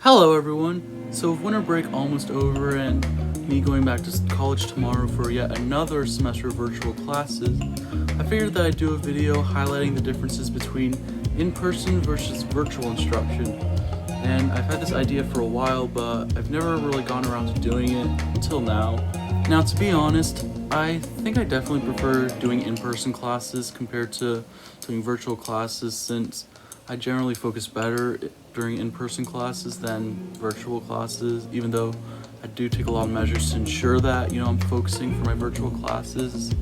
Hello everyone! So with winter break almost over and me going back to college tomorrow for yet another semester of virtual classes, I figured that I'd do a video highlighting the differences between in-person versus virtual instruction. And I've had this idea for a while, but I've never really gone around to doing it until now. Now, to be honest, I think I definitely prefer doing in-person classes compared to doing virtual classes, since I generally focus better during in-person classes than virtual classes, even though I do take a lot of measures to ensure that, I'm focusing for my virtual classes.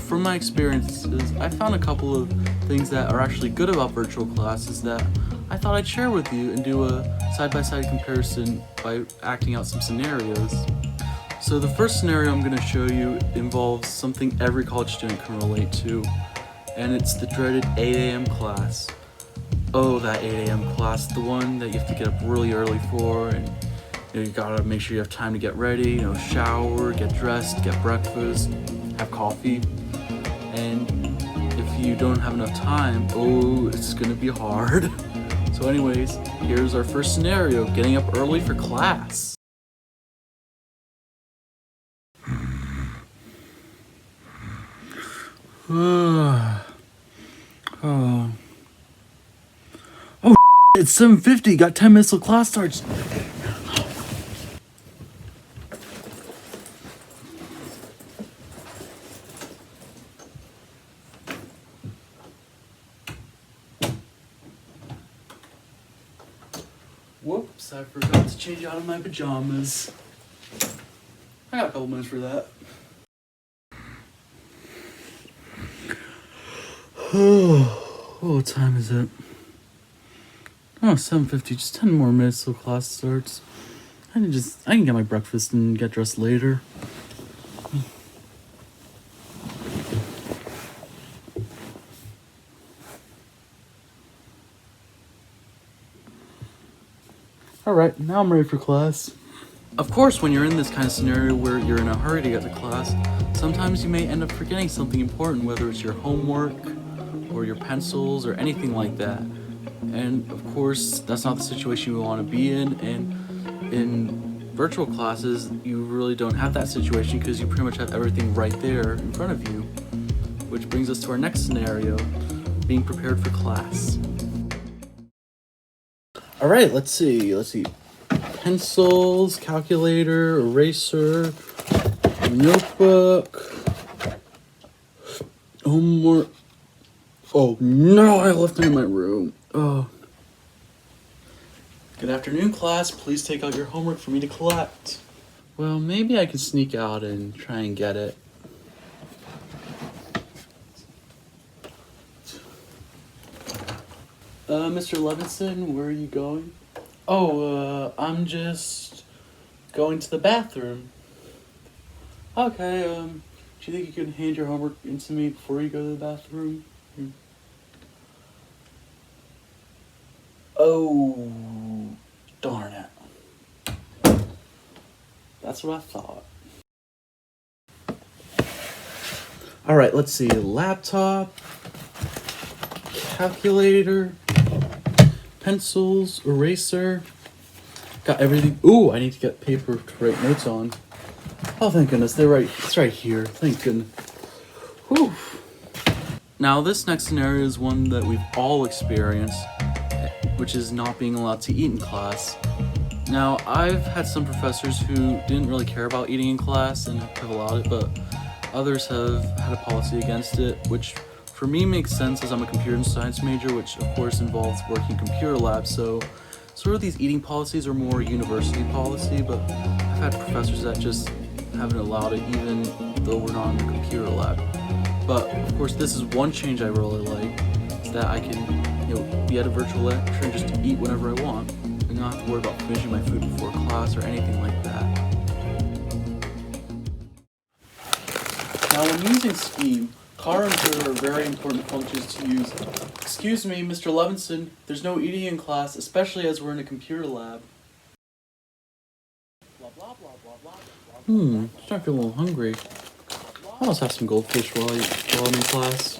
From my experiences, I found a couple of things that are actually good about virtual classes that I thought I'd share with you and do a side-by-side comparison by acting out some scenarios. So the first scenario I'm going to show you involves something every college student can relate to, and it's the dreaded 8 a.m. class. Oh, that 8 a.m. class, the one that you have to get up really early for, and you gotta make sure you have time to get ready, shower, get dressed, get breakfast, have coffee. And if you don't have enough time, it's gonna be hard. So anyways, here's our first scenario, getting up early for class. It's 7:50, got 10 minutes till class starts. Whoops, I forgot to change out of my pajamas. I got a couple minutes for that. What time is it? 7:50, just 10 more minutes till class starts. I can get my breakfast and get dressed later. Alright, now I'm ready for class. Of course, when you're in this kind of scenario where you're in a hurry to get to class, sometimes you may end up forgetting something important, whether it's your homework or your pencils or anything like that. And of course, that's not the situation you want to be in, and in virtual classes, you really don't have that situation because you pretty much have everything right there in front of you. Which brings us to our next scenario, being prepared for class. Alright, let's see. Pencils, calculator, eraser, notebook, homework. Oh no, I left it in my room. Oh. Good afternoon, class. Please take out your homework for me to collect. Well, maybe I can sneak out and try and get it. Mr. Levinson, where are you going? I'm just going to the bathroom. Okay, do you think you can hand your homework in to me before you go to the bathroom? Oh, darn it. That's what I thought. Alright, let's see. Laptop, calculator, pencils, eraser. Got everything. Ooh, I need to get paper to write notes on. Oh, thank goodness. It's right here. Thank goodness. Whew. Now, this next scenario is one that we've all experienced, which is not being allowed to eat in class. Now, I've had some professors who didn't really care about eating in class and have allowed it, but others have had a policy against it, which for me makes sense as I'm a computer science major, which of course involves working in computer labs, so sort of these eating policies are more university policy, but I've had professors that just haven't allowed it even though we're not in a computer lab. But of course, this is one change I really like, is that I can be at a virtual lecture and just eat whenever I want, and not have to worry about finishing my food before class or anything like that. Now, when using Scheme, columns are very important functions to use. Excuse me, Mr. Levinson, there's no eating in class, especially as we're in a computer lab. Starting to feel a little hungry. I'll just have some goldfish while I'm in class.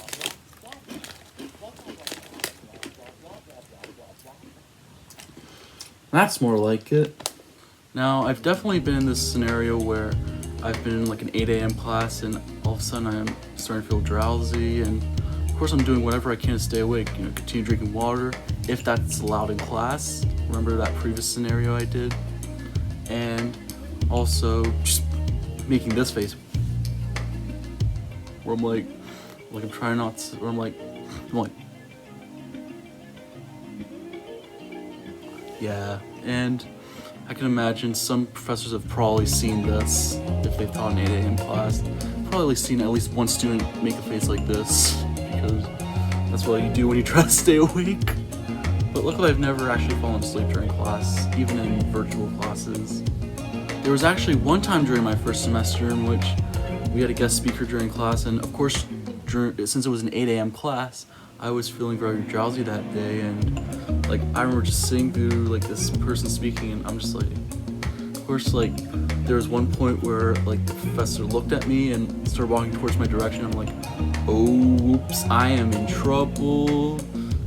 That's more like it. Now, I've definitely been in this scenario where I've been in like an 8 a.m. class and all of a sudden I'm starting to feel drowsy, and of course I'm doing whatever I can to stay awake, continue drinking water if that's allowed in class. Remember that previous scenario I did? And also just making this face where I'm like I'm trying not to, where I'm like, yeah. And I can imagine some professors have probably seen this if they've taught an 8 a.m. class. Probably seen at least one student make a face like this, because that's what you do when you try to stay awake. But luckily I've never actually fallen asleep during class, even in virtual classes. There was actually one time during my first semester in which we had a guest speaker during class, and of course, since it was an 8 a.m. class, I was feeling very drowsy that day, and like I remember just sitting through like this person speaking, and I'm just like, of course, like there was one point where like the professor looked at me and started walking towards my direction. I'm like, oh, oops, I am in trouble.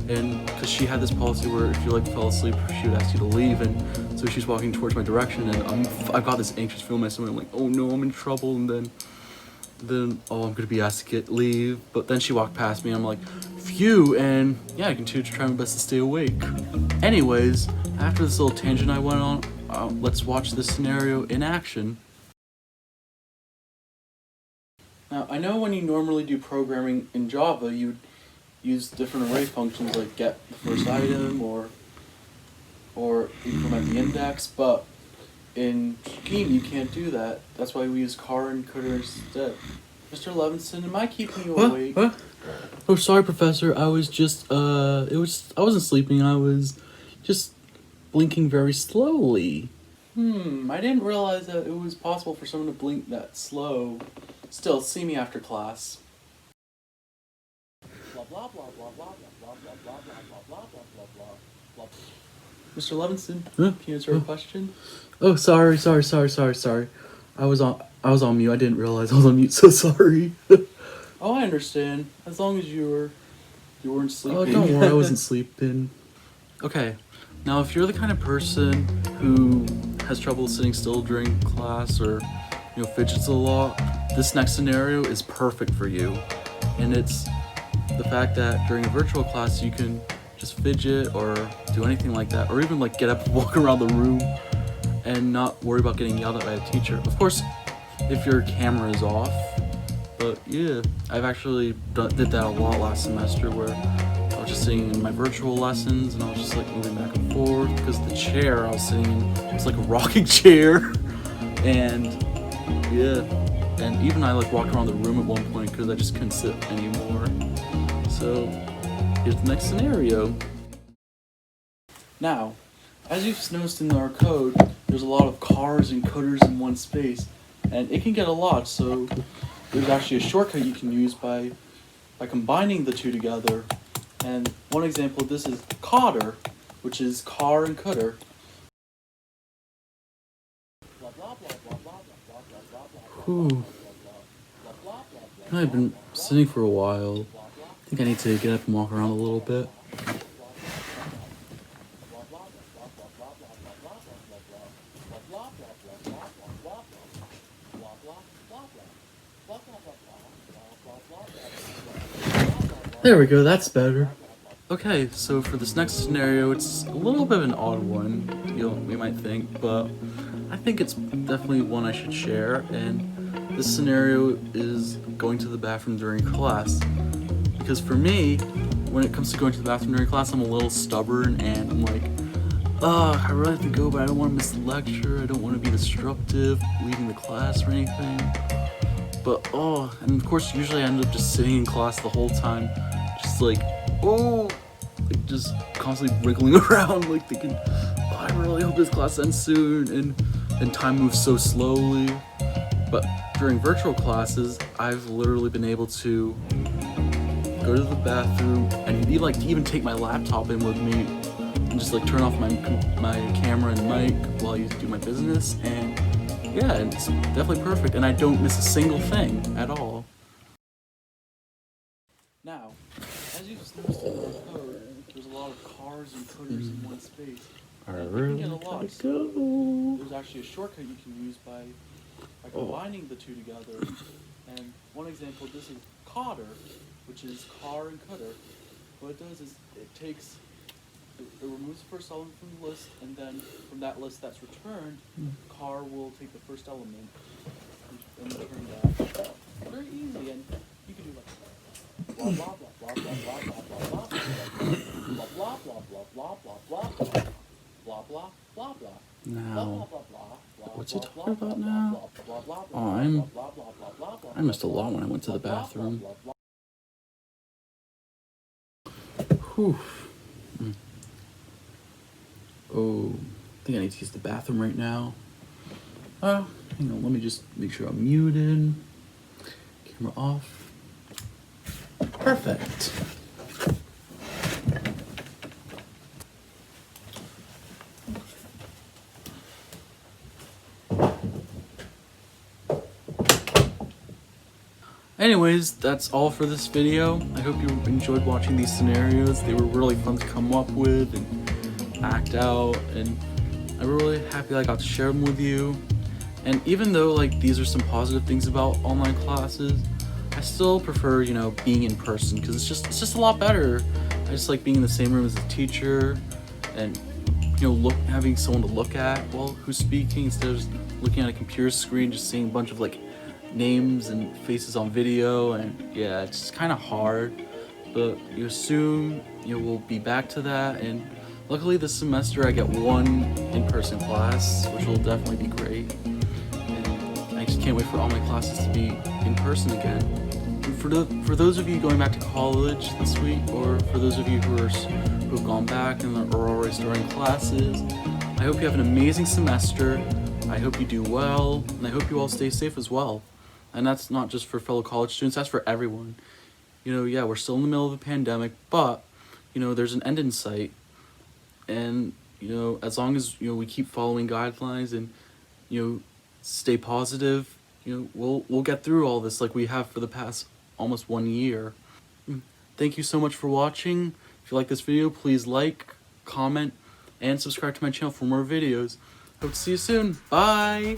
And because she had this policy where if you like fell asleep, she would ask you to leave, and so she's walking towards my direction, and I've got this anxious feeling in my stomach. I'm like, oh no, I'm in trouble, and then oh, I'm gonna be asked to leave. But then she walked past me, and I'm like, phew, and yeah, I continue to try my best to stay awake. Anyways, after this little tangent I went on, let's watch this scenario in action. Now, I know when you normally do programming in Java, you'd use different array functions like get the first item or implement the index, but in Scheme you can't do that. That's why we use car and encoder instead. Mr. Levinson, am I keeping you awake? What? Oh, sorry, Professor. I was just I wasn't sleeping. I was just blinking very slowly. I didn't realize that it was possible for someone to blink that slow. Still, see me after class. Mr. Levinson, can you answer a question? Oh, sorry. I was on mute. I didn't realize I was on mute. So sorry. Oh, I understand. As long as you weren't sleeping. Oh, don't worry. I wasn't sleeping. Okay. Now, if you're the kind of person who has trouble sitting still during class or fidgets a lot, this next scenario is perfect for you. And it's the fact that during a virtual class you can just fidget or do anything like that, or even like get up and walk around the room and not worry about getting yelled at by a teacher. Of course, if your camera is off. But yeah, I've actually did that a lot last semester, where I was just sitting in my virtual lessons and I was just like moving back and forth because the chair I was sitting in was like a rocking chair. And yeah, and even I like walked around the room at one point because I just couldn't sit anymore. So here's the next scenario. Now, as you've noticed in our code, there's a lot of cars and encoders in one space, and it can get a lot, so there's actually a shortcut you can use by combining the two together. And one example of this is coder, which is car and encoder. Whew. I've been sitting for a while. I think I need to get up and walk around a little bit. There we go, that's better. Okay, so for this next scenario, it's a little bit of an odd one, we might think, but I think it's definitely one I should share, and this scenario is going to the bathroom during class. Because for me, when it comes to going to the bathroom during class, I'm a little stubborn, and I'm like, I really have to go, but I don't want to miss the lecture, I don't want to be disruptive, leaving the class or anything. But, and of course, usually I end up just sitting in class the whole time, just like, just constantly wriggling around, like thinking, I really hope this class ends soon, and time moves so slowly. But during virtual classes, I've literally been able to go to the bathroom and even take my laptop in with me and just like turn off my camera and mic while you do my business, and yeah, it's definitely perfect, and I don't miss a single thing at all. Now, as you just noticed in our code, there's a lot of cars and encoders in one space, I And really you can get a lot. gotta go. There's actually a shortcut you can use by combining the two together. And one example, this is Cotter, which is car and cutter. What it does is it removes the first element from the list, and then from that list that's returned, car will take the first element and return that. Very easy, and you can do like blah blah blah blah blah blah blah blah blah blah blah blah blah blah blah blah blah blah. Now, what's he talking about now? Oh, I missed a lot when I went to the bathroom. Whew. Oh, I think I need to use the bathroom right now. Hang on, let me just make sure I'm muted. Camera off. Perfect. Anyways, that's all for this video. I hope you enjoyed watching these scenarios. They were really fun to come up with and act out, and I'm really happy that I got to share them with you. And even though like these are some positive things about online classes, I still prefer, you know, being in person because it's just a lot better. I just like being in the same room as the teacher, and you know, having someone to look at while who's speaking instead of just looking at a computer screen, just seeing a bunch of like names and faces on video. And yeah, it's kind of hard, but you know, soon we'll be back to that. And luckily this semester I get one in-person class, which will definitely be great, and I just can't wait for all my classes to be in person again. And for those of you going back to college this week, or for those of you who've gone back and are already starting classes, I hope you have an amazing semester. I hope you do well, and I hope you all stay safe as well. And that's not just for fellow college students, that's for everyone. You know, yeah, we're still in the middle of a pandemic, but, you know, there's an end in sight. And, you know, as long as, you know, we keep following guidelines and, you know, stay positive, you know, we'll get through all this like we have for the past almost 1 year. Thank you so much for watching. If you like this video, please like, comment, and subscribe to my channel for more videos. Hope to see you soon. Bye!